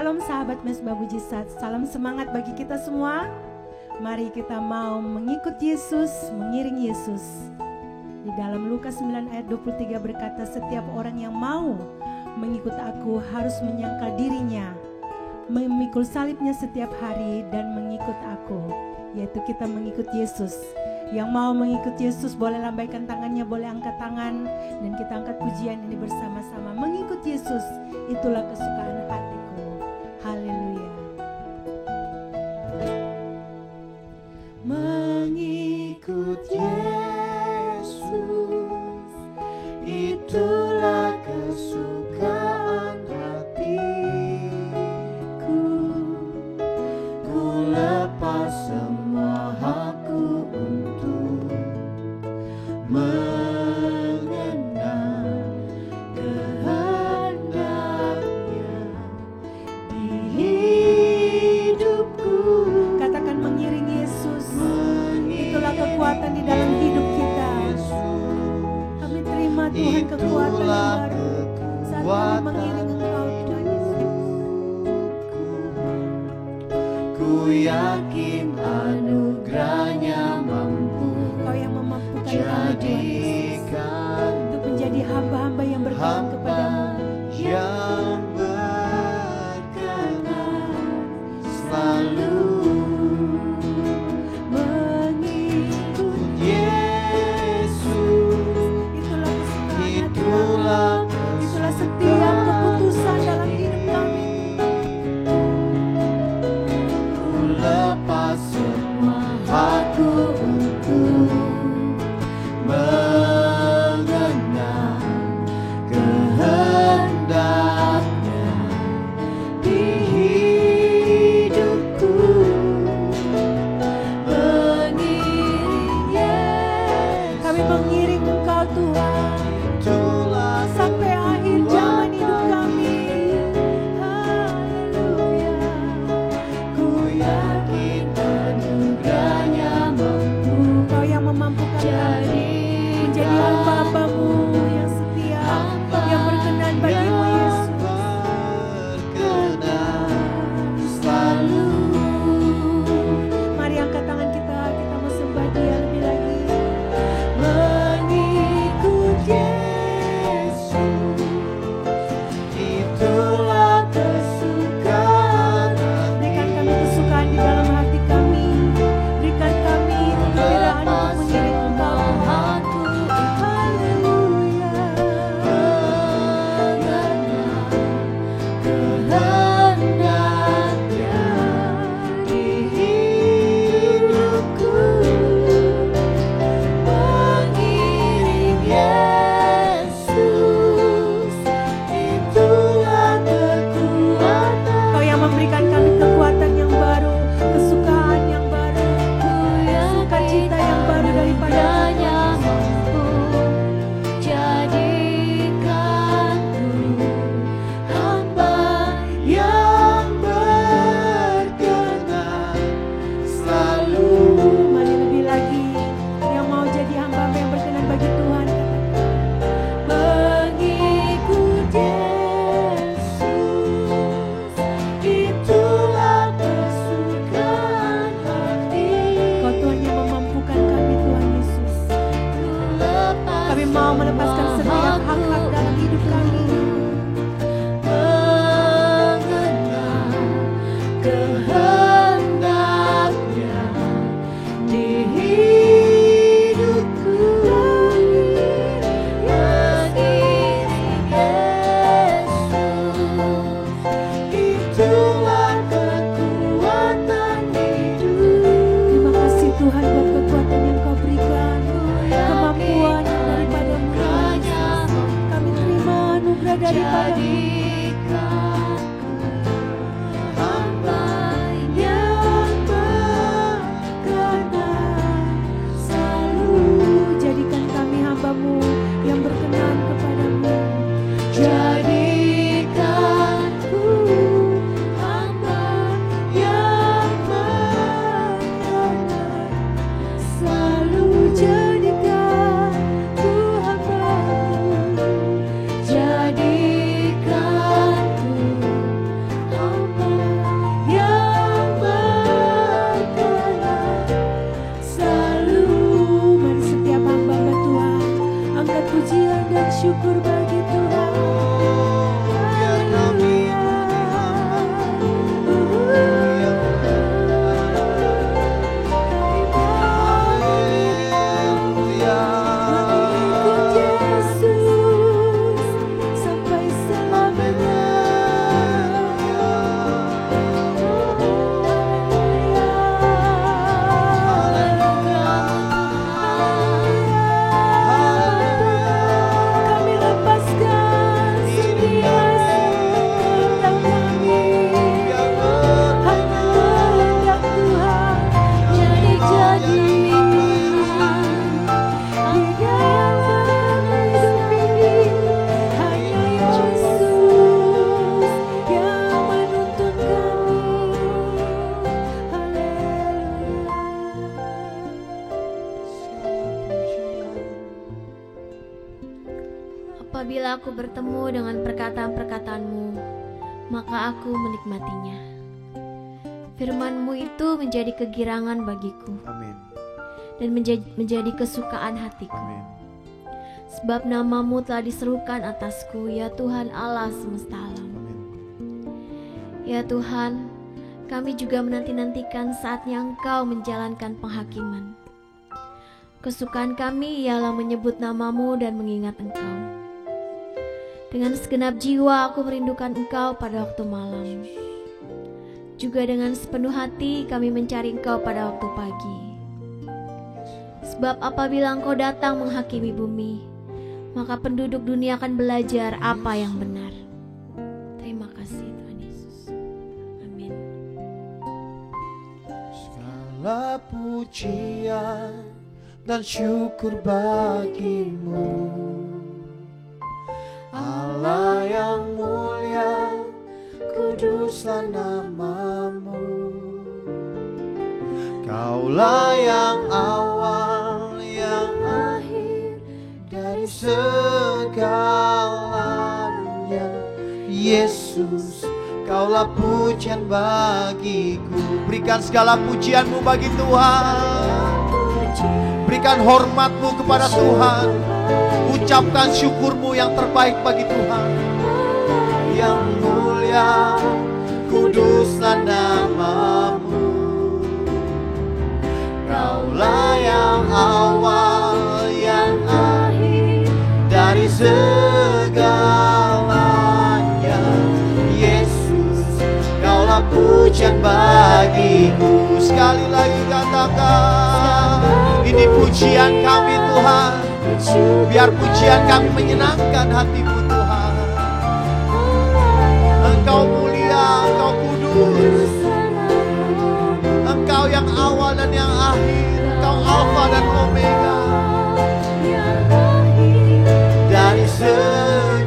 Shalom sahabat Mesbah Mujizat, salam semangat bagi kita semua. Mari kita mau mengikut Yesus, mengiring Yesus. Di dalam Lukas 9 ayat 23 berkata, setiap orang yang mau mengikut aku harus menyangkal dirinya, memikul salibnya setiap hari dan mengikut aku. Yaitu kita mengikut Yesus. Yang mau mengikut Yesus boleh lambaikan tangannya, boleh angkat tangan, dan kita angkat pujian ini bersama-sama. Mengikut Yesus, itulah kesukaan hatiku. Haleluya. Mengikut Yesus, itulah kesukaan hatiku. Ku lepas semua hakku untuk mengenal kehendaknya di hidupku. Katakan mengiring Yesus, itulah kekuatan di dalam hidup kita. Kami terima Tuhan kekuatan yang baru saat kami mengiring Engkau Tuhan Yesus. Ku yakin anugerahnya mampu Kau yang memampukan kami Tuhan Yesus untuk menjadi hamba-hamba yang berkenan kepadamu. yang berkenan selalu mengikut Yesus. Itulah kesukaan hati Bapa. Itulah setiap keputusan dalam hidup kami. Ku lepas semua hakku untuk mengenal kehendaknya di hidupku. Mengiring Yesus, Kami mengiring Engkau Tuhan itulah sampai akhir zaman hidup kami. Haleluya. ku yakin anugerahnya mampu Kau yang memampukan kami menjadi hamba-hambamu yang setia, yang berkenan bagimu Yesus. berkenan selalu. Mari angkat tangan kita mau sembah Dia lebih lagi. Mengikut Yesus, itulah kesukaan Berikan kami kesukaan di dalam hati kami. Berikan kami kegembiraan untuk mengiring Engkau. Haleluya. kehendaknya di hidupku. Mengiring Yesus, itulah kekuatan. Kau yang memberikan kami kekuatan yang baru, kesukaan yang baru, sukacita yang baru daripada Jadikanku hamba yang berkenan selalu. Mari lebih lagi yang mau jadi hamba yang berkenan bagi Tuhan. Mengikut Yesus, itulah kesukaan hati. Kau Tuhan yang memampukan kami Tuhan Yesus. Kami mau melepaskan setiap hak-hak dalam hidup kami. Mengenal kehendaknya di hidupku. Mengiring Yesus, itulah kekuatan hidup. Terima kasih Tuhan buat kekuatan yang Kau berikan, kemampuan yang daripadamu Tuhan Yesus. Kami terima anugerah daripadamu. Hamba yang berkenan selalu. Jadikan kami hamba-Mu yang berkenan kepadamu. Jadikanku hamba yang berkenan selalu. Jadikanku hamba-Mu. Jadikan pujian dan syukur bagi Tuhan. Biar kami mengikut Yesus sampai selamanya. Kami lepaskan setiap kehendak kami, hanya kehendak Tuhan jadi Dia yang hidup ini, hanya Yesus yang menuntun kami. Apabila aku bertemu dengan perkataan-perkataan-Mu, maka aku menikmatinya. Firman-Mu itu menjadi kegirangan bagiku Amin. dan menjadi kesukaan hatiku. Amin. Sebab nama-Mu telah diserukan atasku, ya Tuhan Allah semesta alam. Amin. Ya Tuhan, kami juga menanti-nantikan saatnya Engkau menjalankan penghakiman. Kesukaan kami ialah menyebut nama-Mu dan mengingat Engkau. Dengan segenap jiwa aku merindukan Engkau pada waktu malam. Juga dengan sepenuh hati kami mencari Engkau pada waktu pagi. Sebab apabila Engkau datang menghakimi bumi, maka penduduk dunia akan belajar apa yang benar. Terima kasih Tuhan Yesus. Amin. Segala pujian dan syukur bagimu, Allah yang mulia, kuduslah nama-Mu. Kaulah yang awal, yang akhir dari segalanya. Yesus, Kaulah pujian bagiku. Berikan segala pujian-Mu bagi Tuhan. Berikan hormat-Mu kepada Tuhan. Ucapkan syukur-Mu yang terbaik bagi Tuhan. Yang mulia, kuduslah nama-Mu. Kaulah yang awal, yang akhir dari segalanya. Yesus, Kaulah pujian bagiku. Sekali lagi katakan, ini pujian kami Tuhan. Biar pujian kami menyenangkan hati-Mu Tuhan. Engkau mulia, Engkau kudus. Engkau yang awal dan yang akhir. Engkau Alfa dan Omega. Dari segalanya.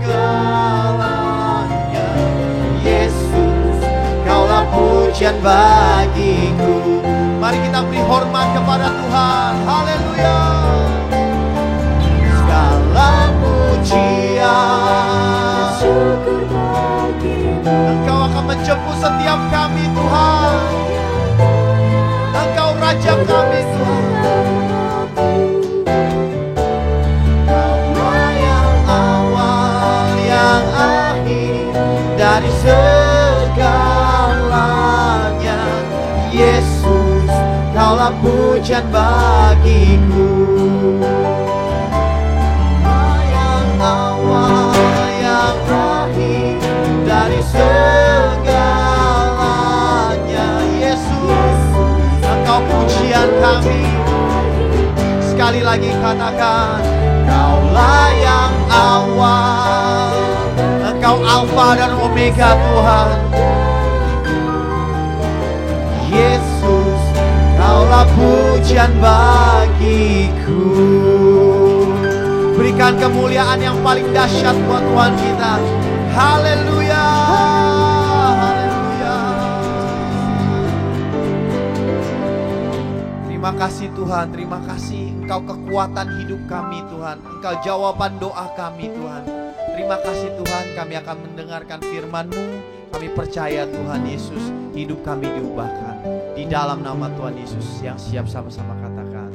Yesus, Kaulah pujian bagiku. Mari kita beri hormat kepada Tuhan. Haleluya. Segala pujian, syukur bagimu. Engkau akan menjemput setiap kami Tuhan. Engkau Raja kami Tuhan. Kaulah yang awal, yang akhir dari segalanya. Yesus, Kaulah pujian bagiku. Awal yang akhir dari segalanya. Yesus, Engkau pujian kami. Sekali lagi katakan, Kaulah yang awal. Engkau Alfa dan Omega Tuhan. Yesus, Kaulah pujian bagiku. Berikan kemuliaan yang paling dahsyat buat Tuhan kita. Haleluya. Haleluya. Terima kasih Tuhan. Terima kasih Engkau kekuatan hidup kami Tuhan. Engkau jawaban doa kami Tuhan. Terima kasih Tuhan, kami akan mendengarkan firman-Mu. Kami percaya Tuhan Yesus, hidup kami diubahkan. Di dalam nama Tuhan Yesus yang siap sama-sama katakan.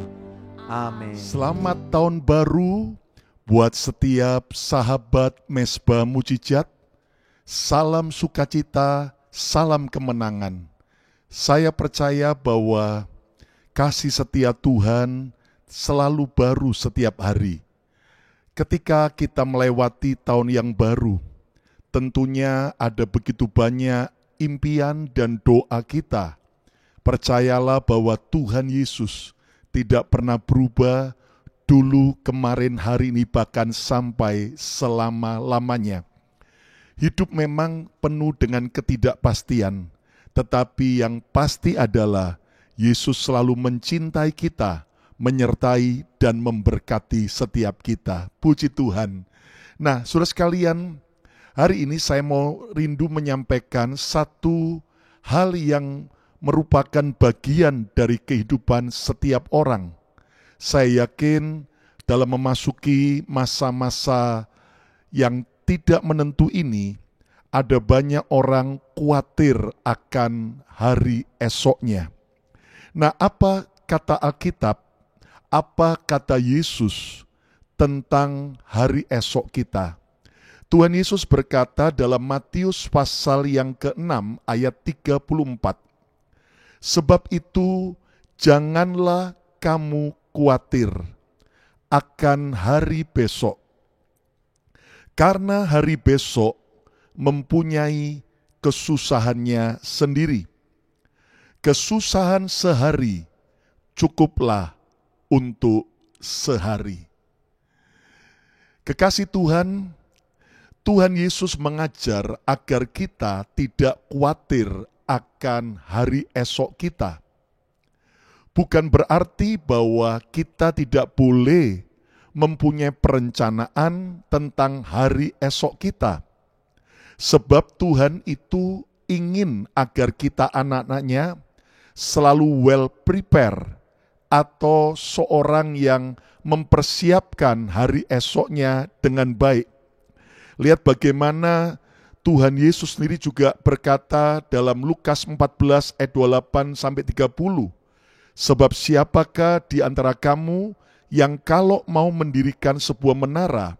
Amin. Selamat tahun baru Buat setiap sahabat Mesbah Mujizat, salam sukacita, salam kemenangan. Saya percaya bahwa kasih setia Tuhan selalu baru setiap hari. Ketika kita melewati tahun yang baru, tentunya ada begitu banyak impian dan doa kita. Percayalah bahwa Tuhan Yesus tidak pernah berubah dulu, kemarin, hari ini, bahkan sampai selama-lamanya. Hidup memang penuh dengan ketidakpastian, tetapi yang pasti adalah Yesus selalu mencintai kita, menyertai dan memberkati setiap kita. Puji Tuhan. Nah, saudara sekalian, hari ini saya mau rindu menyampaikan satu hal yang merupakan bagian dari kehidupan setiap orang. Saya yakin dalam memasuki masa-masa yang tidak menentu ini, ada banyak orang khawatir akan hari esoknya. Nah, apa kata Alkitab, apa kata Yesus tentang hari esok kita? Tuhan Yesus berkata dalam Matius pasal yang ke-6 ayat 34, "Sebab itu janganlah kamu khawatir akan hari besok, karena hari besok mempunyai kesusahannya sendiri. Kesusahan sehari cukuplah untuk sehari." Kekasih Tuhan, Tuhan Yesus mengajar agar kita tidak khawatir akan hari esok kita. Bukan berarti bahwa kita tidak boleh mempunyai perencanaan tentang hari esok kita. Sebab Tuhan itu ingin agar kita anak-anaknya selalu well prepare, atau seorang yang mempersiapkan hari esoknya dengan baik. Lihat bagaimana Tuhan Yesus sendiri juga berkata dalam Lukas 14 ayat 28-30, "Sebab siapakah di antara kamu yang kalau mau mendirikan sebuah menara,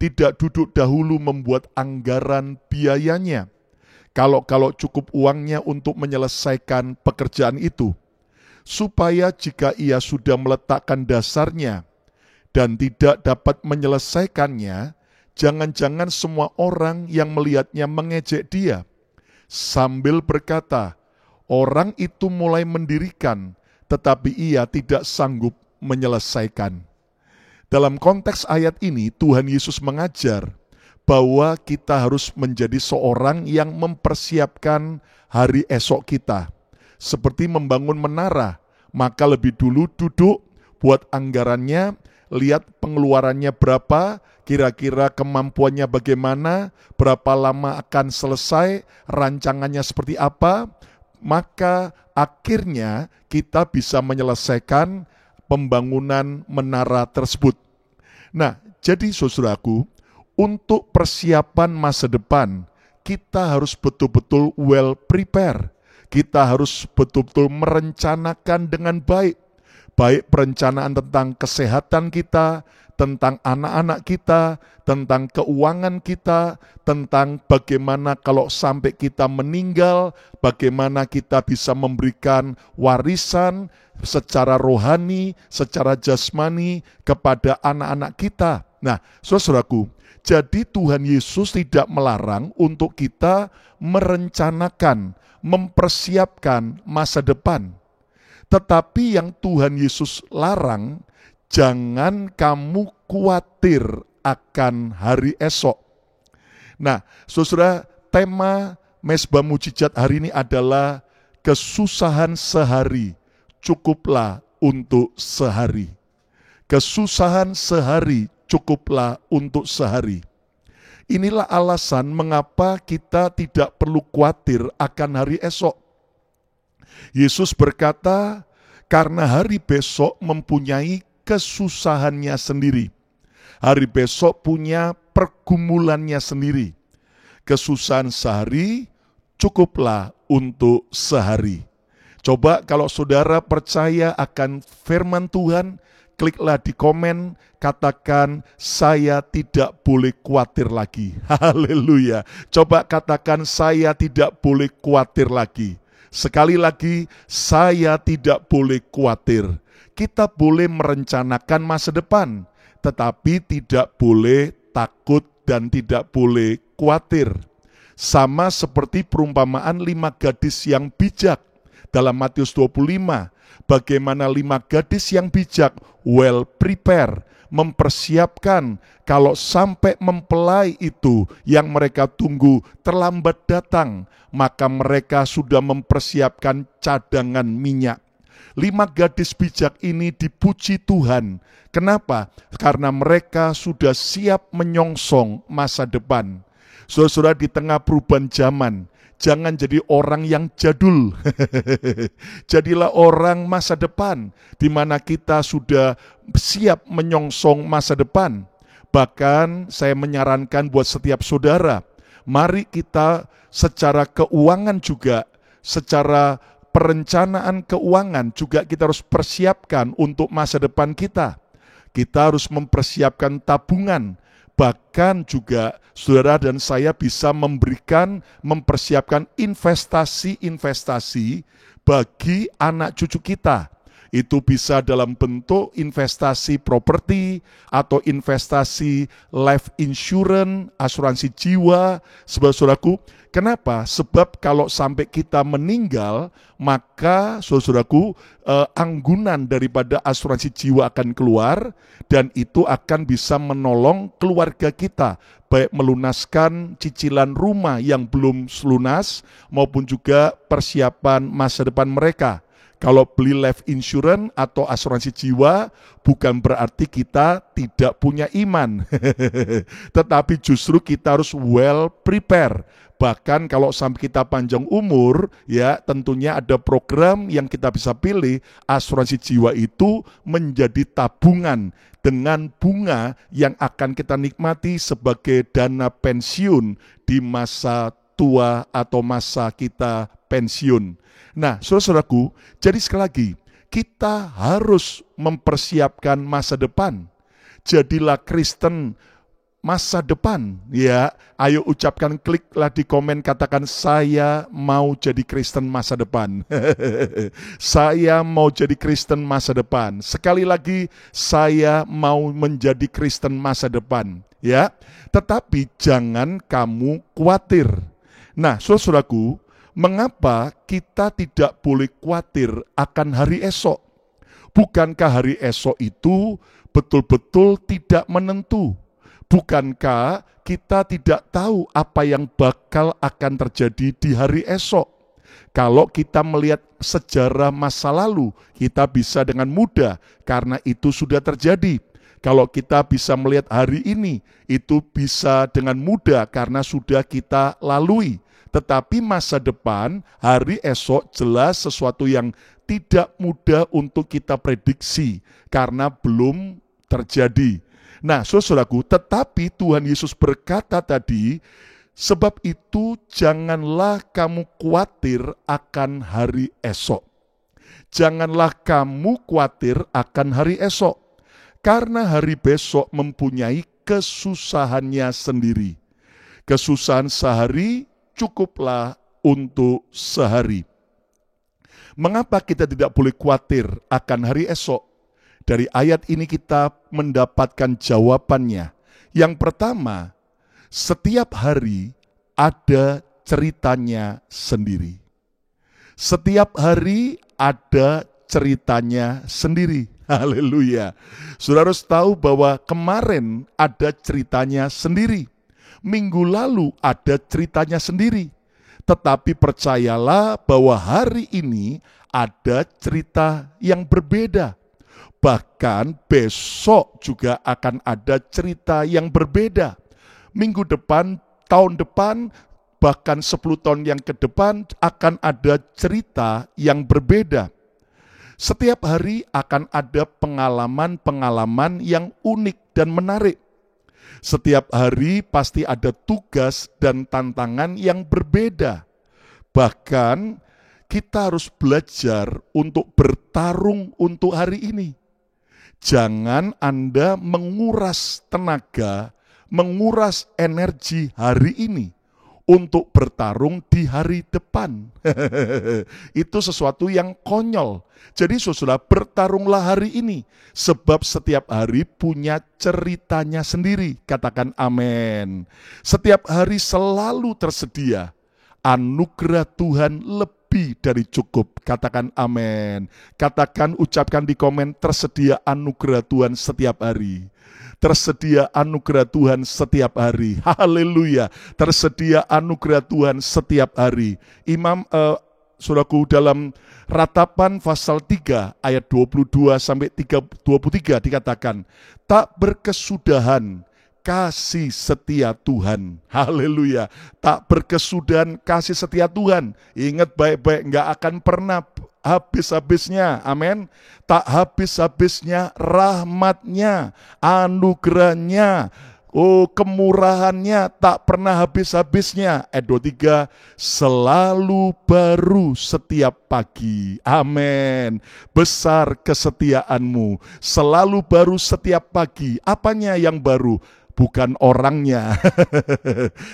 tidak duduk dahulu membuat anggaran biayanya, kalau cukup uangnya untuk menyelesaikan pekerjaan itu, supaya jika ia sudah meletakkan dasarnya dan tidak dapat menyelesaikannya, jangan-jangan semua orang yang melihatnya mengejek dia, sambil berkata, 'Orang itu mulai mendirikan, tetapi ia tidak sanggup menyelesaikan.'" Dalam konteks ayat ini, Tuhan Yesus mengajar bahwa kita harus menjadi seorang yang mempersiapkan hari esok kita. Seperti membangun menara, maka lebih dulu duduk, buat anggarannya, lihat pengeluarannya berapa, kira-kira kemampuannya bagaimana, berapa lama akan selesai, rancangannya seperti apa, maka akhirnya kita bisa menyelesaikan pembangunan menara tersebut. Nah, jadi saudaraku, untuk persiapan masa depan, kita harus betul-betul well prepare. Kita harus betul-betul merencanakan dengan baik. Baik perencanaan tentang kesehatan kita, tentang anak-anak kita, tentang keuangan kita, tentang bagaimana kalau sampai kita meninggal, bagaimana kita bisa memberikan warisan secara rohani, secara jasmani kepada anak-anak kita. Nah, saudaraku, jadi Tuhan Yesus tidak melarang untuk kita merencanakan, mempersiapkan masa depan. Tetapi yang Tuhan Yesus larang, jangan kamu khawatir akan hari esok. Nah, saudara, tema Mesbah Mujizat hari ini adalah kesusahan sehari cukuplah untuk sehari. Kesusahan sehari cukuplah untuk sehari. Inilah alasan mengapa kita tidak perlu khawatir akan hari esok. Yesus berkata, karena hari besok mempunyai kesusahannya sendiri. Hari besok punya pergumulannya sendiri. Kesusahan sehari cukuplah untuk sehari. Coba kalau saudara percaya akan firman Tuhan, kliklah di komen, katakan saya tidak boleh khawatir lagi. Haleluya. Coba katakan saya tidak boleh khawatir lagi. Sekali lagi, saya tidak boleh khawatir. Kita boleh merencanakan masa depan, tetapi tidak boleh takut dan tidak boleh khawatir. Sama seperti perumpamaan 5 gadis yang bijak dalam Matius 25. Bagaimana 5 gadis yang bijak, well prepare, mempersiapkan kalau sampai mempelai itu yang mereka tunggu terlambat datang, maka mereka sudah mempersiapkan cadangan minyak. 5 gadis bijak ini dipuji Tuhan. Kenapa? Karena mereka sudah siap menyongsong masa depan. Saudara-saudara, di tengah perubahan zaman, jangan jadi orang yang jadul. Jadilah orang masa depan, di mana kita sudah siap menyongsong masa depan. Bahkan saya menyarankan buat setiap saudara, mari kita secara keuangan juga, secara perencanaan keuangan juga kita harus persiapkan untuk masa depan kita. Kita harus mempersiapkan tabungan. Bahkan juga saudara dan saya bisa mempersiapkan investasi-investasi bagi anak cucu kita. Itu bisa dalam bentuk investasi properti atau investasi life insurance, asuransi jiwa, saudara-saudaraku. Kenapa? Sebab kalau sampai kita meninggal, maka saudara-saudaraku, anggunan daripada asuransi jiwa akan keluar, dan itu akan bisa menolong keluarga kita, baik melunaskan cicilan rumah yang belum lunas, maupun juga persiapan masa depan mereka. Kalau beli life insurance atau asuransi jiwa, bukan berarti kita tidak punya iman. Tetapi justru kita harus well prepare. Bahkan kalau sampai kita panjang umur, ya tentunya ada program yang kita bisa pilih. Asuransi jiwa itu menjadi tabungan dengan bunga yang akan kita nikmati sebagai dana pensiun di masa tua atau masa kita pensiun. Nah, saudara-saudaraku, jadi sekali lagi, kita harus mempersiapkan masa depan. Jadilah Kristen masa depan, ya. Ayo ucapkan, kliklah di komen, katakan saya mau jadi Kristen masa depan. Saya mau jadi Kristen masa depan. Sekali lagi, saya mau menjadi Kristen masa depan, ya. Tetapi jangan kamu khawatir. Nah, saudara-saudaraku, mengapa kita tidak boleh khawatir akan hari esok? Bukankah hari esok itu betul-betul tidak menentu? Bukankah kita tidak tahu apa yang bakal akan terjadi di hari esok? Kalau kita melihat sejarah masa lalu, kita bisa dengan mudah karena itu sudah terjadi. Kalau kita bisa melihat hari ini, itu bisa dengan mudah karena sudah kita lalui. Tetapi masa depan, hari esok jelas sesuatu yang tidak mudah untuk kita prediksi karena belum terjadi. Nah, saudaraku, tetapi Tuhan Yesus berkata tadi, sebab itu janganlah kamu khawatir akan hari esok. Janganlah kamu khawatir akan hari esok, karena hari besok mempunyai kesusahannya sendiri. Kesusahan sehari cukuplah untuk sehari. Mengapa kita tidak boleh khawatir akan hari esok? Dari ayat ini kita mendapatkan jawabannya. Yang pertama, setiap hari ada ceritanya sendiri. Setiap hari ada ceritanya sendiri. Haleluya. Saudara harus tahu bahwa kemarin ada ceritanya sendiri. Minggu lalu ada ceritanya sendiri. Tetapi percayalah bahwa hari ini ada cerita yang berbeda. Bahkan besok juga akan ada cerita yang berbeda. Minggu depan, tahun depan, bahkan 10 tahun yang ke depan akan ada cerita yang berbeda. Setiap hari akan ada pengalaman-pengalaman yang unik dan menarik. Setiap hari pasti ada tugas dan tantangan yang berbeda. Bahkan kita harus belajar untuk bertarung untuk hari ini. Jangan Anda menguras tenaga, menguras energi hari ini untuk bertarung di hari depan. Itu sesuatu yang konyol. Jadi saudara, bertarunglah hari ini, sebab setiap hari punya ceritanya sendiri. Katakan amin. Setiap hari selalu tersedia anugerah Tuhan lebih dari cukup. Katakan amin. Katakan, ucapkan di komen, tersedia anugerah Tuhan setiap hari. Tersedia anugerah Tuhan setiap hari. Haleluya. Tersedia anugerah Tuhan setiap hari. Saudaraku, dalam Ratapan pasal 3 ayat 22 sampai 23 dikatakan, tak berkesudahan kasih setia Tuhan. Haleluya. Tak berkesudahan kasih setia Tuhan. Ingat baik-baik, enggak akan pernah habis-habisnya. Amin. Tak habis-habisnya rahmatnya, anugerahnya, kemurahannya tak pernah habis-habisnya. Ayat 23, selalu baru setiap pagi. Amin. Besar kesetiaanmu, selalu baru setiap pagi. Apanya yang baru? Bukan orangnya.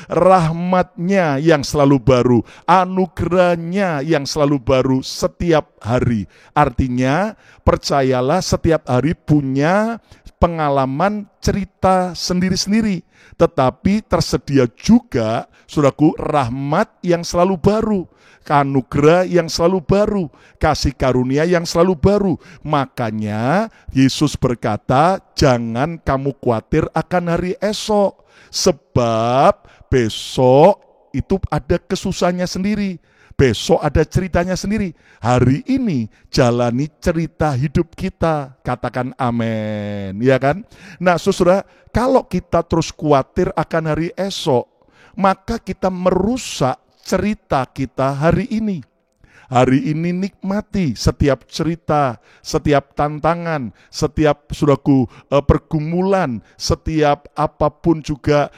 Rahmatnya yang selalu baru, anugerahnya yang selalu baru setiap hari. Artinya, percayalah, setiap hari punya pengalaman cerita sendiri-sendiri. Tetapi tersedia juga, saudaraku, rahmat yang selalu baru, anugerah yang selalu baru, kasih karunia yang selalu baru. Makanya Yesus berkata, jangan kamu khawatir akan hari esok, sebab besok itu ada kesusahannya sendiri. Besok ada ceritanya sendiri. Hari ini jalani cerita hidup kita. Katakan amin, ya kan? Nah, saudara, kalau kita terus khawatir akan hari esok, maka kita merusak cerita kita hari ini. Hari ini nikmati setiap cerita, setiap tantangan, setiap saudaraku pergumulan, setiap apapun juga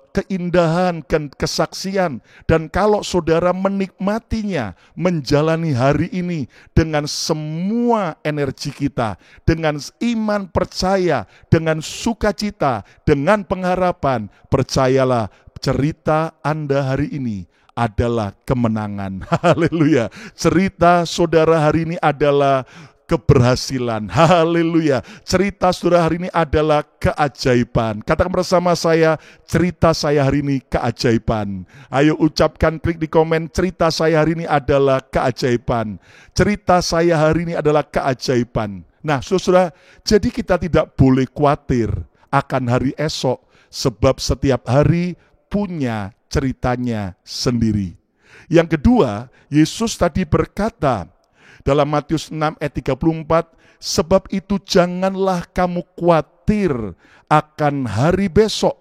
keindahan dan kesaksian. Dan kalau saudara menikmatinya, menjalani hari ini dengan semua energi kita, dengan iman percaya, dengan sukacita, dengan pengharapan, percayalah, cerita Anda hari ini adalah kemenangan. Haleluya. Cerita saudara hari ini adalah keberhasilan. Haleluya. Cerita saudara hari ini adalah keajaiban. Katakan bersama saya, cerita saya hari ini keajaiban. Ayo ucapkan, klik di komen, cerita saya hari ini adalah keajaiban. Cerita saya hari ini adalah keajaiban. Nah, saudara, jadi kita tidak boleh khawatir akan hari esok, sebab setiap hari punya ceritanya sendiri. Yang kedua, Yesus tadi berkata dalam Matius 6 ayat 34, sebab itu janganlah kamu khawatir akan hari besok,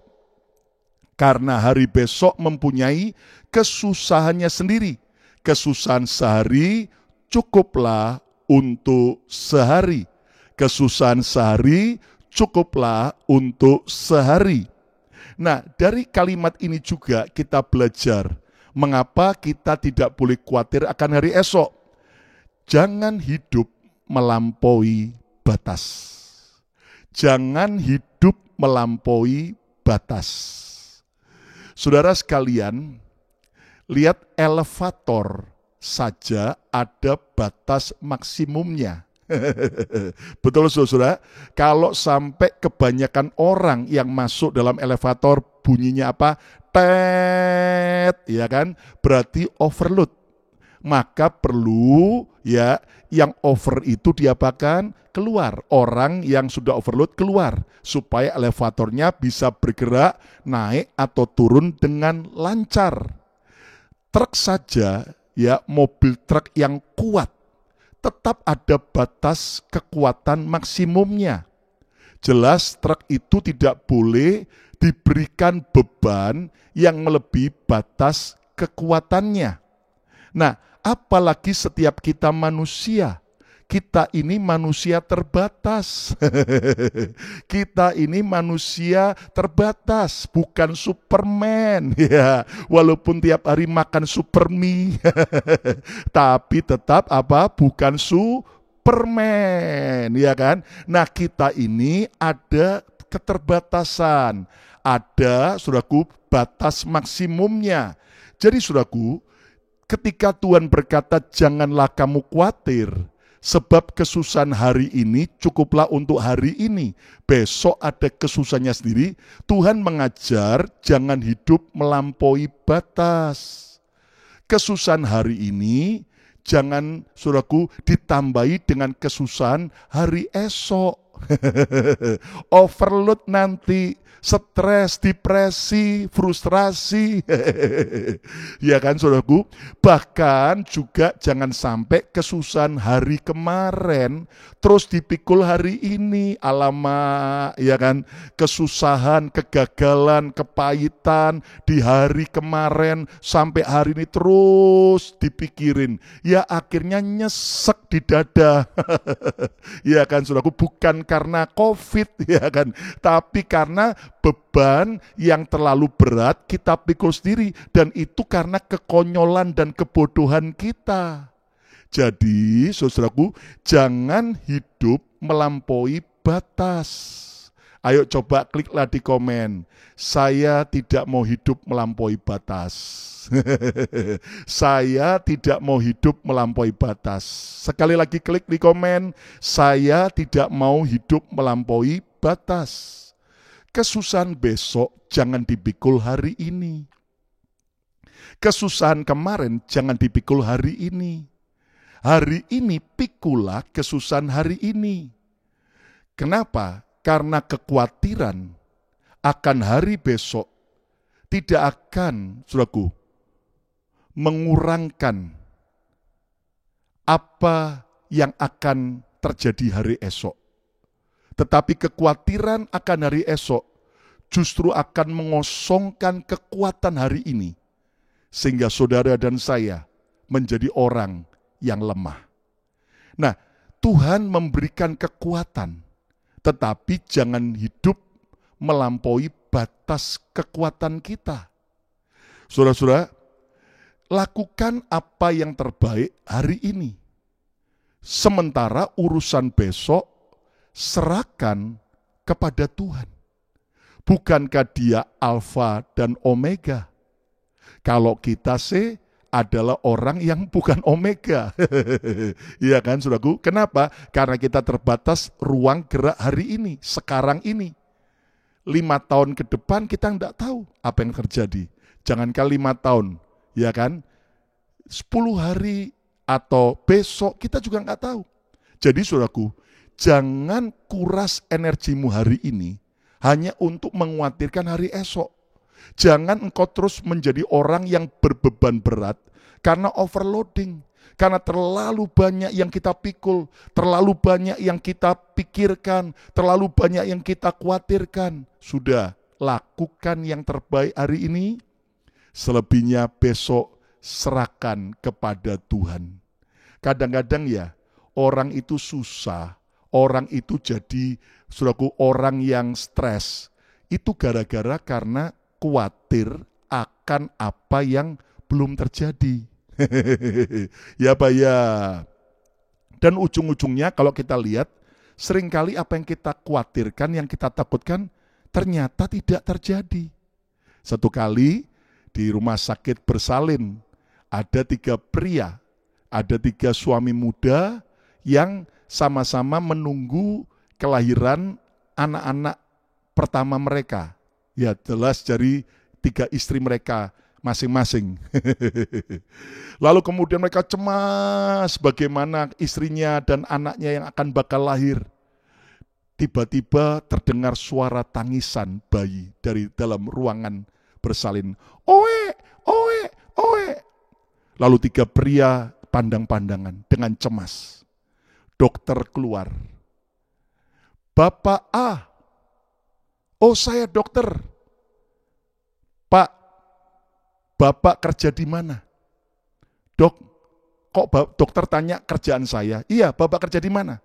karena hari besok mempunyai kesusahannya sendiri. Kesusahan sehari cukuplah untuk sehari. Kesusahan sehari cukuplah untuk sehari. Nah, dari kalimat ini juga kita belajar mengapa kita tidak boleh khawatir akan hari esok. Jangan hidup melampaui batas. Jangan hidup melampaui batas. Saudara sekalian, lihat elevator saja ada batas maksimumnya. Betul saudara, kalau sampai kebanyakan orang yang masuk dalam elevator bunyinya apa? Tet, ya kan? Berarti overload. Maka perlu ya yang over itu diapakan? Keluar. Orang yang sudah overload keluar supaya elevatornya bisa bergerak naik atau turun dengan lancar. Truk saja ya, mobil truk yang kuat tetap ada batas kekuatan maksimumnya. Jelas truk itu tidak boleh diberikan beban yang melebihi batas kekuatannya. Nah, apalagi setiap kita manusia. Kita ini manusia terbatas. Kita ini manusia terbatas, bukan Superman ya. Walaupun tiap hari makan super mie, tapi tetap apa? Bukan permen, ya kan? Nah, kita ini ada keterbatasan, ada, saudaraku, batas maksimumnya. Jadi, saudaraku, ketika Tuhan berkata, janganlah kamu khawatir, sebab kesusahan hari ini cukuplah untuk hari ini. Besok ada kesusahannya sendiri. Tuhan mengajar jangan hidup melampaui batas. Kesusahan hari ini jangan, saudaraku, ditambahi dengan kesusahan hari esok. Overload nanti, stres, depresi, frustrasi. Ya kan, saudaraku? Bahkan juga jangan sampai kesusahan hari kemarin terus dipikul hari ini. Alamak, ya kan? Kesusahan, kegagalan, kepahitan di hari kemarin sampai hari ini terus dipikirin. Ya akhirnya nyesek di dada. Ya kan, saudaraku, bukan karena COVID, ya kan, tapi karena beban yang terlalu berat kita pikul sendiri, dan itu karena kekonyolan dan kebodohan kita. Jadi, saudaraku, jangan hidup melampaui batas. Ayo coba kliklah di komen, saya tidak mau hidup melampaui batas. Saya tidak mau hidup melampaui batas. Sekali lagi klik di komen, saya tidak mau hidup melampaui batas. Kesusahan besok jangan dipikul hari ini. Kesusahan kemarin jangan dipikul hari ini. Hari ini pikulah kesusahan hari ini. Kenapa? Karena kekhawatiran akan hari besok tidak akan, saudaraku, mengurangkan apa yang akan terjadi hari esok. Tetapi kekhawatiran akan hari esok justru akan mengosongkan kekuatan hari ini, sehingga saudara dan saya menjadi orang yang lemah. Nah, Tuhan memberikan kekuatan, tetapi jangan hidup melampaui batas kekuatan kita. Saudara-saudara, lakukan apa yang terbaik hari ini. Sementara urusan besok serahkan kepada Tuhan. Bukankah Dia Alfa dan Omega? Kalau kita sih adalah orang yang bukan Omega. Iya kan, saudaraku? Kenapa? Karena kita terbatas ruang gerak hari ini, sekarang ini. 5 tahun ke depan kita tidak tahu apa yang terjadi. Jangankan 5 tahun, ya kan? 10 hari atau besok kita juga nggak tahu. Jadi saudaraku, jangan kuras energimu hari ini hanya untuk mengkhawatirkan hari esok. Jangan engkau terus menjadi orang yang berbeban berat karena overloading, karena terlalu banyak yang kita pikul, terlalu banyak yang kita pikirkan, terlalu banyak yang kita khawatirkan. Sudah, lakukan yang terbaik hari ini, selebihnya besok serahkan kepada Tuhan. Kadang-kadang ya, orang itu susah, orang itu jadi, saudaraku, orang yang stres, itu gara-gara karena khawatir akan apa yang belum terjadi. Ya Pak ya. Dan ujung-ujungnya kalau kita lihat, seringkali apa yang kita khawatirkan, yang kita takutkan, ternyata tidak terjadi. Satu kali di rumah sakit bersalin, ada 3 pria, ada 3 suami muda yang sama-sama menunggu kelahiran anak-anak pertama mereka. Ya jelas dari 3 istri mereka masing-masing. Lalu kemudian mereka cemas bagaimana istrinya dan anaknya yang akan bakal lahir. Tiba-tiba terdengar suara tangisan bayi dari dalam ruangan bersalin. Oe, oe, oe. Lalu 3 pria pandang-pandangan dengan cemas. Dokter keluar. Bapak A. Oh saya dokter. Pak, Bapak kerja di mana? Dok, kok dokter tanya kerjaan saya? Iya, Bapak kerja di mana?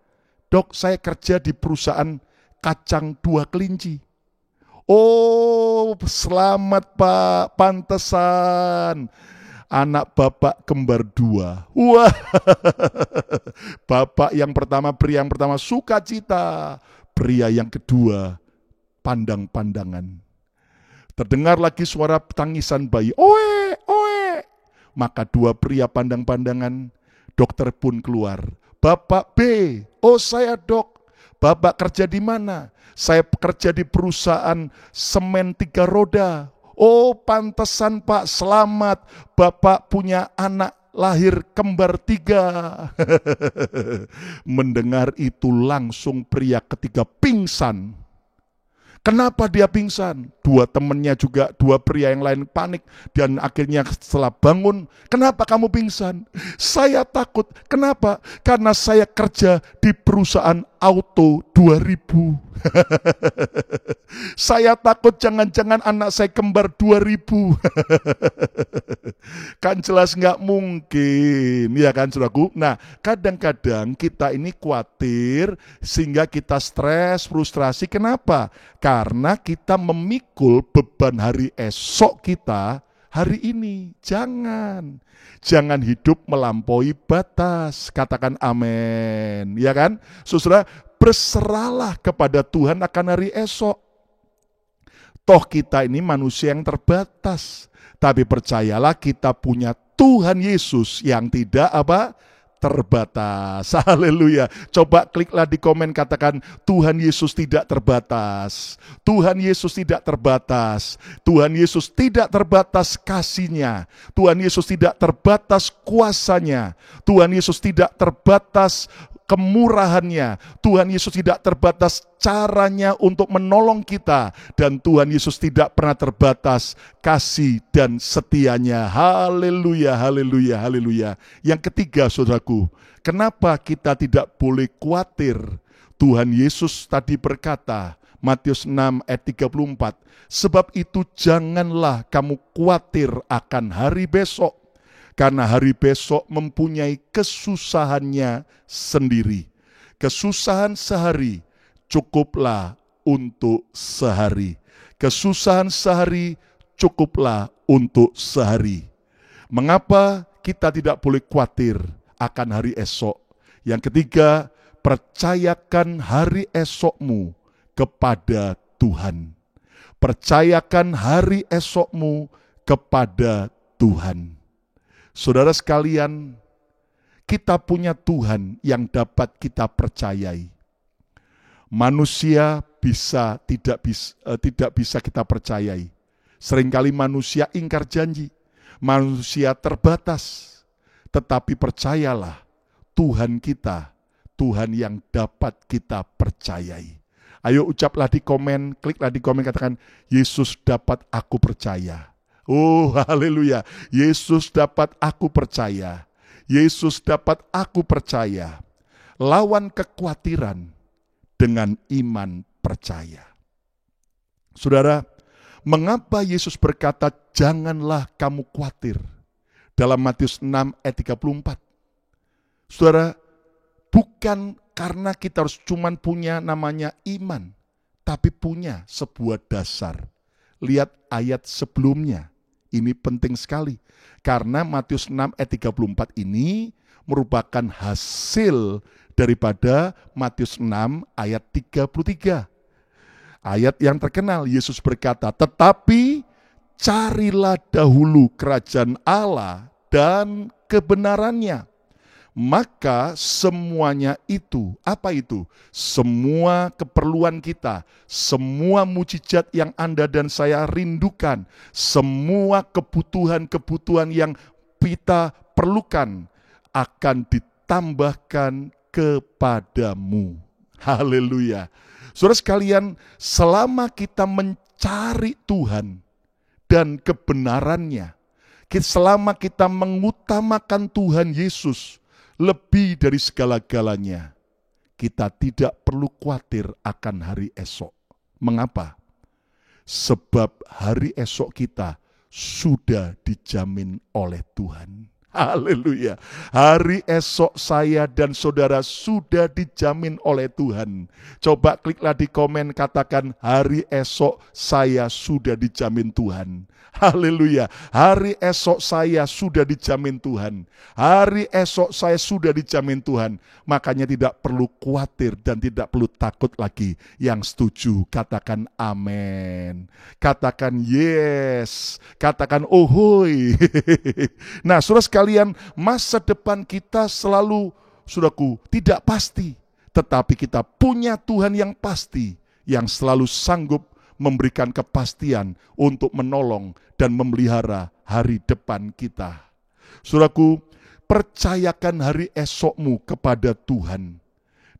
Dok, saya kerja di perusahaan kacang 2 kelinci. Oh, selamat Pak, pantesan. anak bapak kembar 2. Wah, bapak yang pertama, pria yang pertama sukacita, pria yang kedua pandang-pandangan. Terdengar lagi suara tangisan bayi, oe, oe. Maka 2 pria pandang-pandangan, dokter pun keluar. Bapak B, oh saya dok. Bapak kerja di mana? Saya kerja di perusahaan semen 3 roda. Oh pantesan Pak, selamat. Bapak punya anak lahir kembar 3. Mendengar itu langsung pria ketiga pingsan. Kenapa dia pingsan? 2 temannya juga, 2 pria yang lain panik. Dan akhirnya setelah bangun, kenapa kamu pingsan? Saya takut. Kenapa? Karena saya kerja di perusahaan auto 2000. Saya takut jangan-jangan anak saya kembar 2000. Kan jelas nggak mungkin, ya kan saudaraku? Nah, kadang-kadang kita ini khawatir sehingga kita stres, frustrasi. Kenapa? Karena kita memikul beban hari esok kita hari ini. Jangan hidup melampaui batas. Katakan amin, ya kan? Saudara, berserahlah kepada Tuhan akan hari esok. Toh kita ini manusia yang terbatas, tapi percayalah kita punya Tuhan Yesus yang tidak terbatas. Haleluya. Coba kliklah di komen, katakan Tuhan Yesus tidak terbatas. Tuhan Yesus tidak terbatas. Tuhan Yesus tidak terbatas kasih-Nya. Tuhan Yesus tidak terbatas kuasa-Nya. Tuhan Yesus tidak terbatas kemurahan-Nya. Tuhan Yesus tidak terbatas caranya untuk menolong kita. Dan Tuhan Yesus tidak pernah terbatas kasih dan setia-Nya. Haleluya, haleluya, haleluya. Yang ketiga saudaraku, kenapa kita tidak boleh khawatir? Tuhan Yesus tadi berkata, Matius 6 ayat 34, sebab itu janganlah kamu khawatir akan hari besok. Karena hari besok mempunyai kesusahannya sendiri. Kesusahan sehari cukuplah untuk sehari. Kesusahan sehari cukuplah untuk sehari. Mengapa kita tidak boleh khawatir akan hari esok? Yang ketiga, percayakan hari esokmu kepada Tuhan. Percayakan hari esokmu kepada Tuhan. Saudara sekalian, kita punya Tuhan yang dapat kita percayai. Manusia tidak bisa kita percayai. Seringkali manusia ingkar janji, manusia terbatas. Tetapi percayalah, Tuhan kita, Tuhan yang dapat kita percayai. Ayo ucaplah di komen, kliklah di komen, katakan, Yesus dapat aku percaya. Oh haleluya, Yesus dapat aku percaya. Yesus dapat aku percaya. Lawan kekhawatiran dengan iman percaya. Saudara, mengapa Yesus berkata janganlah kamu khawatir? Dalam Matius 6 ayat 34. Saudara, bukan karena kita harus cuman punya namanya iman, tapi punya sebuah dasar. Lihat ayat sebelumnya. Ini penting sekali, karena Matius 6 ayat 34 ini merupakan hasil daripada Matius 6 ayat 33. Ayat yang terkenal, Yesus berkata, tetapi carilah dahulu kerajaan Allah dan kebenarannya. Maka semuanya itu, apa itu? Semua keperluan kita, semua mujizat yang Anda dan saya rindukan, semua kebutuhan-kebutuhan yang kita perlukan akan ditambahkan kepadamu. Haleluya. Saudara sekalian, selama kita mencari Tuhan dan kebenarannya, selama kita mengutamakan Tuhan Yesus lebih dari segala-galanya, kita tidak perlu khawatir akan hari esok. Mengapa? Sebab hari esok kita sudah dijamin oleh Tuhan. Haleluya. Hari esok saya dan saudara sudah dijamin oleh Tuhan. Coba kliklah di komen, katakan hari esok saya sudah dijamin Tuhan. Haleluya. Hari esok saya sudah dijamin Tuhan. Hari esok saya sudah dijamin Tuhan. Makanya tidak perlu khawatir dan tidak perlu takut lagi. Yang setuju katakan amin. Katakan yes. Katakan ohoi. Nah, saudara sekalian, masa depan kita selalu, saudaraku, tidak pasti. Tetapi kita punya Tuhan yang pasti, yang selalu sanggup memberikan kepastian untuk menolong dan memelihara hari depan kita. Saudaraku, percayakan hari esokmu kepada Tuhan.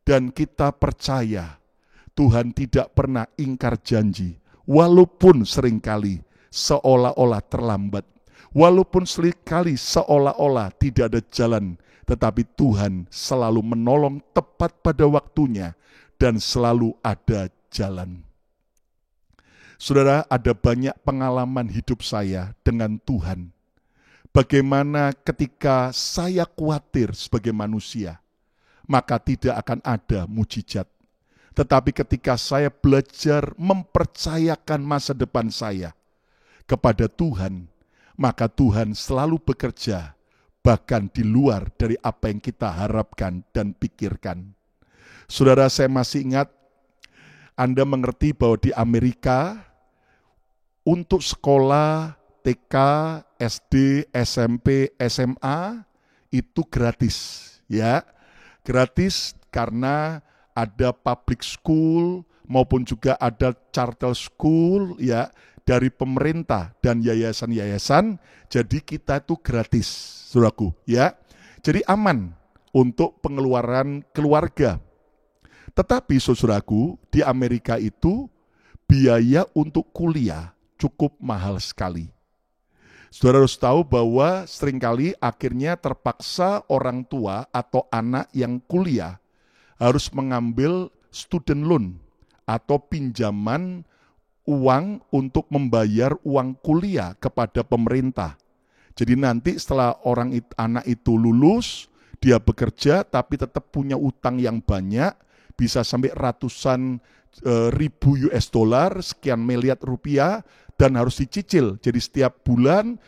Dan kita percaya Tuhan tidak pernah ingkar janji, walaupun seringkali seolah-olah terlambat. Walaupun seringkali seolah-olah tidak ada jalan, tetapi Tuhan selalu menolong tepat pada waktunya dan selalu ada jalan. Saudara, ada banyak pengalaman hidup saya dengan Tuhan. Bagaimana ketika saya khawatir sebagai manusia, maka tidak akan ada mujizat. Tetapi ketika saya belajar mempercayakan masa depan saya kepada Tuhan, maka Tuhan selalu bekerja, bahkan di luar dari apa yang kita harapkan dan pikirkan. Saudara, saya masih ingat, Anda mengerti bahwa di Amerika, untuk sekolah TK, SD, SMP, SMA, itu gratis. Ya, gratis karena ada public school, maupun juga ada charter school, ya, dari pemerintah dan yayasan-yayasan, jadi kita itu gratis, saudaraku, ya. Jadi aman untuk pengeluaran keluarga. Tetapi saudaraku, di Amerika itu biaya untuk kuliah cukup mahal sekali. Saudara harus tahu bahwa seringkali akhirnya terpaksa orang tua atau anak yang kuliah harus mengambil student loan atau pinjaman uang untuk membayar uang kuliah kepada pemerintah. Jadi nanti setelah anak itu lulus, dia bekerja tapi tetap punya utang yang banyak, bisa sampai ratusan ribu US dollar, sekian miliar rupiah, dan harus dicicil. Jadi setiap bulan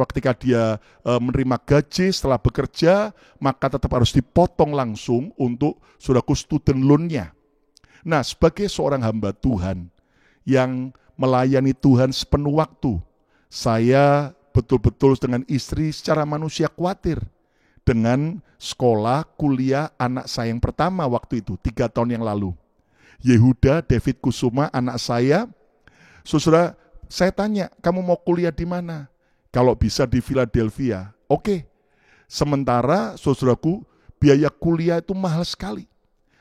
ketika dia menerima gaji setelah bekerja, maka tetap harus dipotong langsung untuk saudaraku student loan-nya. Nah, sebagai seorang hamba Tuhan yang melayani Tuhan sepenuh waktu, saya betul-betul dengan istri secara manusia khawatir dengan sekolah, kuliah anak saya yang pertama waktu itu, 3 tahun yang lalu. Yehuda David Kusuma, anak saya. Saudara, saya tanya, kamu mau kuliah di mana? Kalau bisa di Philadelphia. Oke. Sementara, saudaraku, biaya kuliah itu mahal sekali.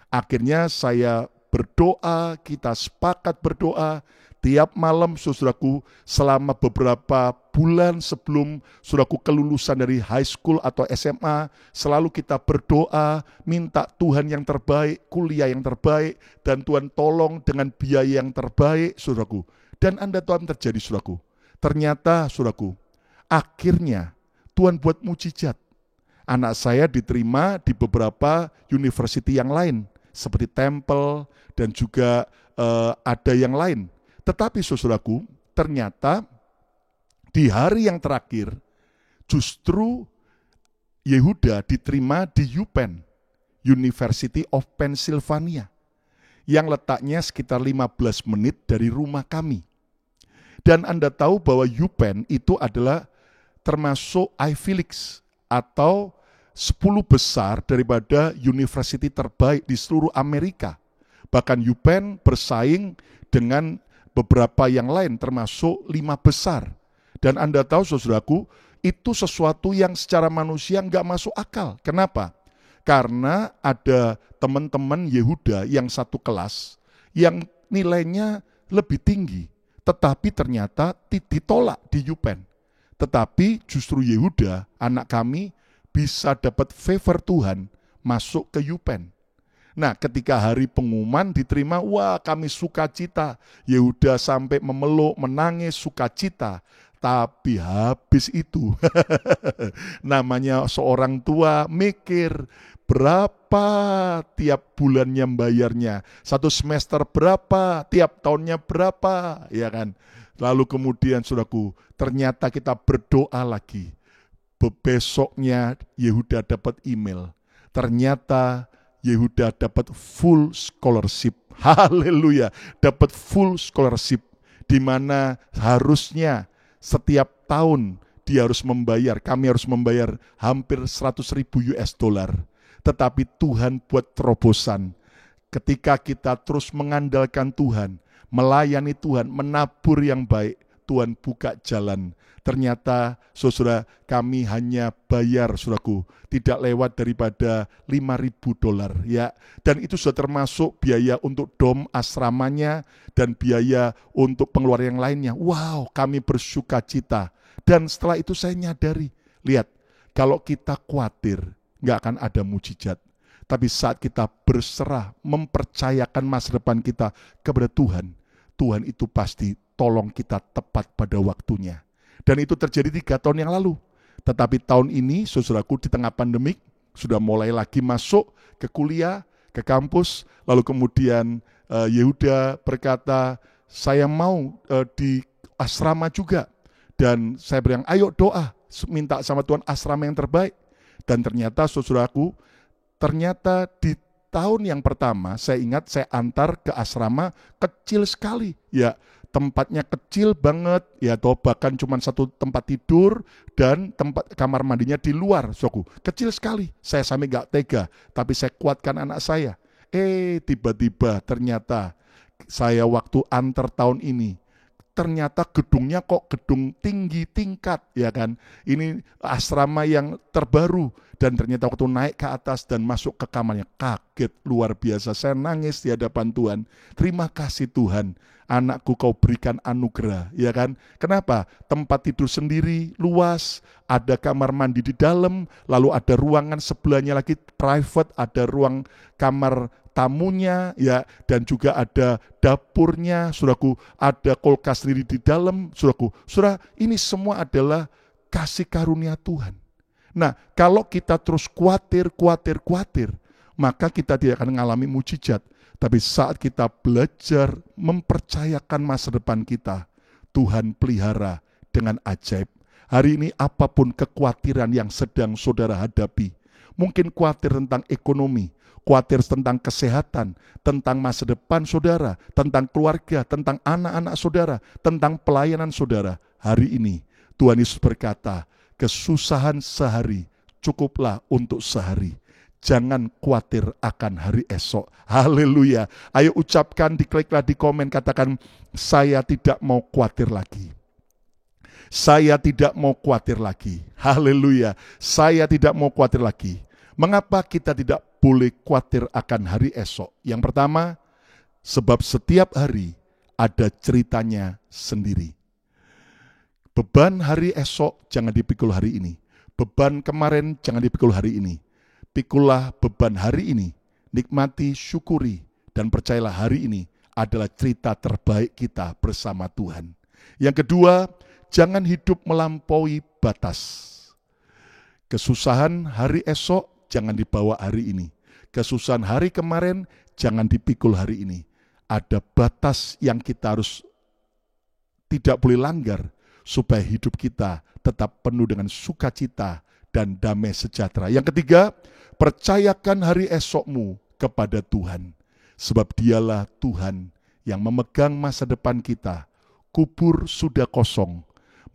Akhirnya saya berdoa, kita sepakat berdoa tiap malam, saudaraku, selama beberapa bulan sebelum saudaraku kelulusan dari high school atau SMA, selalu kita berdoa, minta Tuhan yang terbaik, kuliah yang terbaik, dan Tuhan tolong dengan biaya yang terbaik, saudaraku. Dan Anda tahu apa terjadi, saudaraku? Ternyata, saudaraku, akhirnya Tuhan buat mujizat. Anak saya diterima di beberapa university yang lain, seperti Temple dan juga ada yang lain. Tetapi saudaraku, ternyata di hari yang terakhir justru Yehuda diterima di UPenn, University of Pennsylvania, yang letaknya sekitar 15 menit dari rumah kami. Dan Anda tahu bahwa UPenn itu adalah termasuk Ivy League atau 10 besar daripada university terbaik di seluruh Amerika. Bahkan UPenn bersaing dengan beberapa yang lain termasuk 5 besar. Dan Anda tahu saudaraku, itu sesuatu yang secara manusia nggak masuk akal. Kenapa? Karena ada teman-teman Yehuda yang satu kelas yang nilainya lebih tinggi, tetapi ternyata ditolak di UPenn. Tetapi justru Yehuda, anak kami, bisa dapat favor Tuhan masuk ke UPenn. Nah, ketika hari pengumuman diterima, wah kami sukacita. Yehuda sampai memeluk, menangis, sukacita. Tapi habis itu, namanya seorang tua mikir, berapa tiap bulannya bayarnya, 1 semester berapa, tiap tahunnya berapa, ya kan. Lalu kemudian saudaraku, ternyata kita berdoa lagi. Besoknya Yehuda dapat email. Ternyata Yehuda dapat full scholarship. Haleluya, dapat full scholarship. Di mana harusnya setiap tahun dia harus membayar, kami harus membayar hampir 100.000 US dollar. Tetapi Tuhan buat terobosan. Ketika kita terus mengandalkan Tuhan, melayani Tuhan, menabur yang baik, Tuhan buka jalan. Ternyata saudara, kami hanya bayar, saudaraku, tidak lewat daripada 5.000 dolar, ya. Dan itu sudah termasuk biaya untuk dom asramanya dan biaya untuk pengeluaran yang lainnya. Wow, kami bersuka cita. Dan setelah itu saya nyadari, lihat, kalau kita khawatir, nggak akan ada mujizat. Tapi saat kita berserah, mempercayakan masa depan kita kepada Tuhan, Tuhan itu pasti tolong kita tepat pada waktunya. Dan itu terjadi 3 tahun yang lalu. Tetapi tahun ini, saudaraku, di tengah pandemik, sudah mulai lagi masuk ke kuliah, ke kampus. Lalu kemudian Yehuda berkata, saya mau di asrama juga. Dan saya bilang, ayo doa, minta sama Tuhan asrama yang terbaik. Dan ternyata, saudaraku, ternyata di tahun yang pertama, saya ingat saya antar ke asrama kecil sekali. Ya, tempatnya kecil banget, ya, atau bahkan cuma 1 tempat tidur dan tempat kamar mandinya di luar, saudaraku. Kecil sekali, saya sampai gak tega, tapi saya kuatkan anak saya. Tiba-tiba ternyata saya waktu antar tahun ini, ternyata gedungnya kok gedung tinggi tingkat, ya kan. Ini asrama yang terbaru. Dan ternyata waktu naik ke atas dan masuk ke kamarnya, kaget luar biasa. Saya nangis di hadapan Tuhan. Terima kasih Tuhan, anakku kau berikan anugerah, ya kan. Kenapa? Tempat tidur sendiri, luas, ada kamar mandi di dalam, lalu ada ruangan sebelahnya lagi private, ada ruang kamar tamunya, ya, dan juga ada dapurnya, saudaraku, ada kulkas sendiri di dalam, saudaraku. Saudara, ini semua adalah kasih karunia Tuhan. Nah, kalau kita terus khawatir, maka kita tidak akan mengalami mujizat. Tapi saat kita belajar mempercayakan masa depan kita, Tuhan pelihara dengan ajaib. Hari ini apapun kekhawatiran yang sedang saudara hadapi, mungkin khawatir tentang ekonomi, khawatir tentang kesehatan, tentang masa depan saudara, tentang keluarga, tentang anak-anak saudara, tentang pelayanan saudara. Hari ini Tuhan Yesus berkata, kesusahan sehari cukuplah untuk sehari. Jangan khawatir akan hari esok. Haleluya. Ayo ucapkan, dikliklah di komen, katakan, saya tidak mau khawatir lagi. Saya tidak mau khawatir lagi. Haleluya. Saya tidak mau khawatir lagi. Mengapa kita tidak boleh khawatir akan hari esok? Yang pertama, sebab setiap hari ada ceritanya sendiri. Beban hari esok jangan dipikul hari ini. Beban kemarin jangan dipikul hari ini. Pikullah beban hari ini. Nikmati, syukuri, dan percayalah hari ini adalah cerita terbaik kita bersama Tuhan. Yang kedua, jangan hidup melampaui batas. Kesusahan hari esok jangan dibawa hari ini. Kesusahan hari kemarin jangan dipikul hari ini. Ada batas yang kita harus tidak boleh langgar, supaya hidup kita tetap penuh dengan sukacita dan damai sejahtera. Yang ketiga, percayakan hari esokmu kepada Tuhan. Sebab dialah Tuhan yang memegang masa depan kita. Kubur sudah kosong,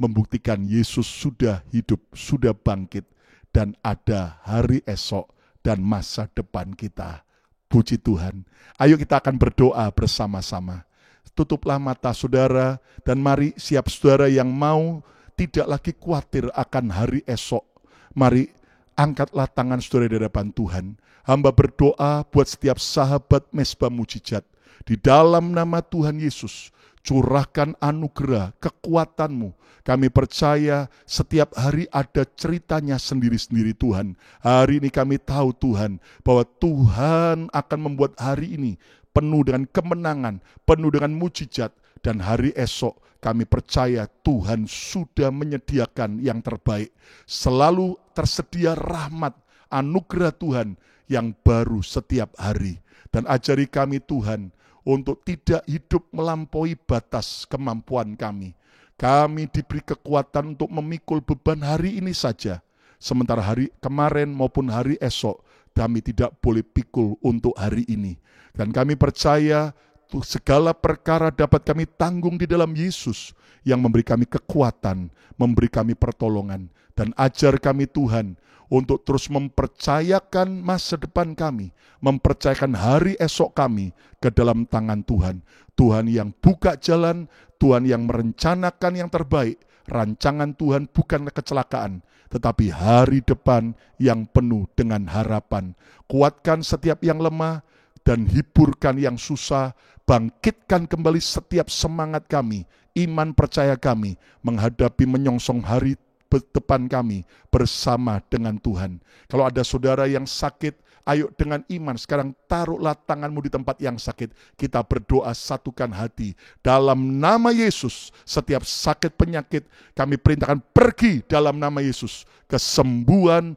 membuktikan Yesus sudah hidup, sudah bangkit, dan ada hari esok dan masa depan kita. Puji Tuhan. Ayo kita akan berdoa bersama-sama. Tutuplah mata saudara dan mari siap saudara yang mau tidak lagi khawatir akan hari esok. Mari angkatlah tangan saudara di hadapan Tuhan. Hamba berdoa buat setiap sahabat Mesbah Mujizat. Di dalam nama Tuhan Yesus, curahkan anugerah, kekuatanmu. Kami percaya setiap hari ada ceritanya sendiri-sendiri Tuhan. Hari ini kami tahu Tuhan, bahwa Tuhan akan membuat hari ini penuh dengan kemenangan, penuh dengan mujizat, Dan hari esok kami percaya Tuhan sudah menyediakan yang terbaik. Selalu tersedia rahmat, anugerah Tuhan yang baru setiap hari. Dan ajari kami Tuhan untuk tidak hidup melampaui batas kemampuan kami. Kami diberi kekuatan untuk memikul beban hari ini saja. Sementara hari kemarin maupun hari esok kami tidak boleh pikul untuk hari ini. Dan kami percaya segala perkara dapat kami tanggung di dalam Yesus yang memberi kami kekuatan, memberi kami pertolongan. Dan ajar kami Tuhan untuk terus mempercayakan masa depan kami, mempercayakan hari esok kami ke dalam tangan Tuhan. Tuhan yang buka jalan, Tuhan yang merencanakan yang terbaik. Rancangan Tuhan bukanlah kecelakaan, tetapi hari depan yang penuh dengan harapan. Kuatkan setiap yang lemah dan hiburkan yang susah. Bangkitkan kembali setiap semangat kami, iman percaya kami menghadapi menyongsong hari depan kami bersama dengan Tuhan. Kalau ada saudara yang sakit, ayo dengan iman sekarang taruhlah tanganmu di tempat yang sakit. Kita berdoa satukan hati. Dalam nama Yesus, setiap sakit penyakit kami perintahkan pergi dalam nama Yesus. Kesembuhan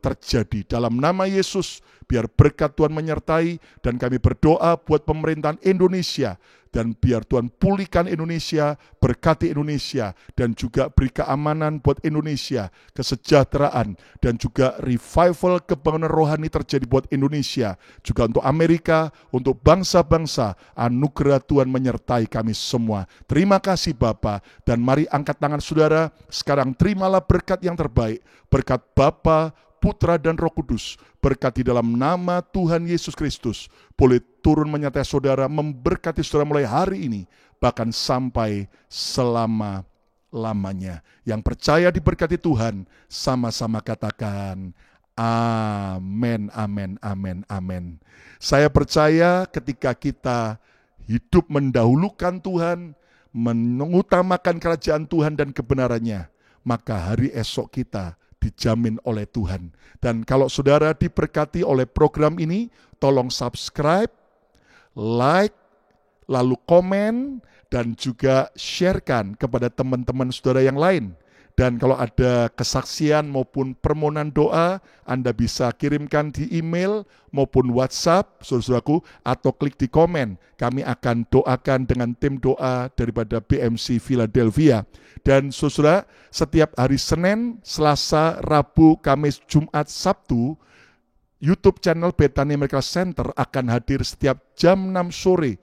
terjadi dalam nama Yesus. Biar berkat Tuhan menyertai dan kami berdoa buat pemerintahan Indonesia. Dan biar Tuhan pulihkan Indonesia, berkati Indonesia, dan juga beri keamanan buat Indonesia, kesejahteraan, dan juga revival kebangunan rohani terjadi buat Indonesia. Juga untuk Amerika, untuk bangsa-bangsa, anugerah Tuhan menyertai kami semua. Terima kasih Bapa, dan mari angkat tangan saudara, sekarang terimalah berkat yang terbaik, berkat Bapa, Putra dan Roh Kudus, berkati dalam nama Tuhan Yesus Kristus, boleh turun menyertai saudara, memberkati saudara mulai hari ini, bahkan sampai selama-lamanya. Yang percaya diberkati Tuhan, sama-sama katakan, amin, amin, amin, amin. Saya percaya ketika kita hidup mendahulukan Tuhan, mengutamakan kerajaan Tuhan dan kebenarannya, maka hari esok kita dijamin oleh Tuhan. Dan kalau saudara diberkati oleh program ini, tolong subscribe, like, lalu komen, dan juga sharekan kepada teman-teman saudara yang lain. Dan kalau ada kesaksian maupun permohonan doa, Anda bisa kirimkan di email maupun WhatsApp, saudaraku, atau klik di komen. Kami akan doakan dengan tim doa daripada BMC Philadelphia. Dan saudara, setiap hari Senin, Selasa, Rabu, Kamis, Jumat, Sabtu, YouTube channel Bethany Miracle Center akan hadir setiap jam 6 sore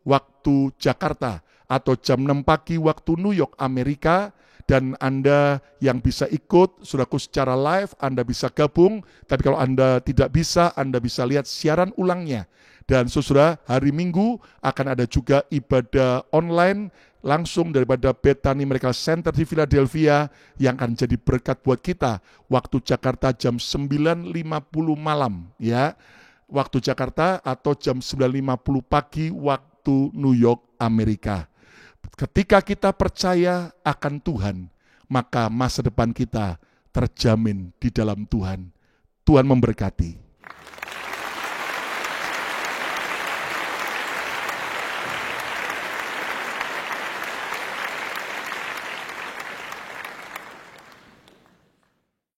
waktu Jakarta atau jam 6 pagi waktu New York, Amerika. Dan Anda yang bisa ikut, saudaraku, secara live, Anda bisa gabung. Tapi kalau Anda tidak bisa, Anda bisa lihat siaran ulangnya. Dan saudara, hari Minggu akan ada juga ibadah online langsung daripada Bethany Miracle Center di Philadelphia yang akan jadi berkat buat kita. Waktu Jakarta jam 9.50 malam, ya. Waktu Jakarta atau jam 9.50 pagi waktu New York, Amerika. Ketika kita percaya akan Tuhan, maka masa depan kita terjamin di dalam Tuhan. Tuhan memberkati.